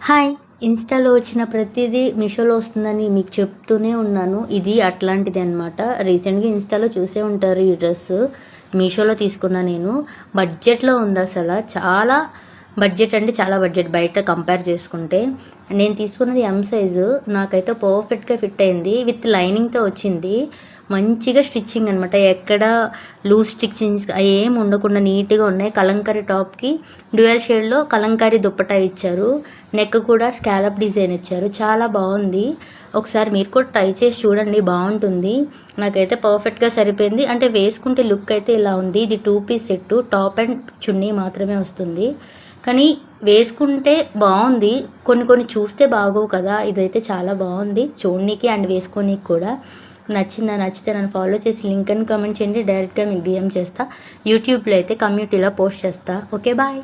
Hi! ఇన్‌స్టాలో వచ్చిన ప్రతీదీ మీషోలో వస్తుందని మీకు చెప్తూనే ఉన్నాను. ఇది అట్లాంటిదే అనమాట. రీసెంట్‌గా ఇన్‌స్టాలో చూసే ఉంటారు ఈ డ్రెస్సు. మీషోలో తీసుకున్నా నేను. బడ్జెట్‌లో ఉందసల. చాలా బడ్జెట్ అంటే చాలా బడ్జెట్ బయట కంపేర్ చేసుకుంటే. నేను తీసుకున్నది ఎమ్ సైజు. నాకైతే పర్ఫెక్ట్‌గా ఫిట్ అయింది. విత్ లైనింగ్‌తో వచ్చింది. మంచిగా స్టిచ్చింగ్ అనమాట. ఎక్కడ లూజ్ స్టిచ్చింగ్స్ ఏం ఉండకుండా నీట్‌గా ఉన్నాయి. కలంకారీ టాప్‌కి డ్యూయల్ షేడ్‌లో కలంకారీ దుప్పటా ఇచ్చారు. నెక్ కూడా స్కాలప్ డిజైన్ ఇచ్చారు. చాలా బాగుంది. ఒకసారి మీరు కూడా ట్రై చేసి చూడండి, బాగుంటుంది. నాకైతే పర్ఫెక్ట్‌గా సరిపోయింది. అంటే వేసుకుంటే లుక్ అయితే ఇలా ఉంది. ఇది 2 పీస్ సెట్టు. టాప్ అండ్ చున్నీ మాత్రమే వస్తుంది. కానీ వేసుకుంటే బాగుంది. కొన్ని కొన్ని చూస్తే బాగోవు కదా! ఇదైతే చాలా బాగుంది చూడనీకి అండ్ వేసుకోనీకి కూడా. నచ్చితే నన్ను ఫాలో చేసి లింక్ అని కామెంట్ చేయండి. డైరెక్ట్గా మీకు డీఎం చేస్తా. యూట్యూబ్లో అయితే కమ్యూనిటీలో పోస్ట్ చేస్తా. Okay, bye.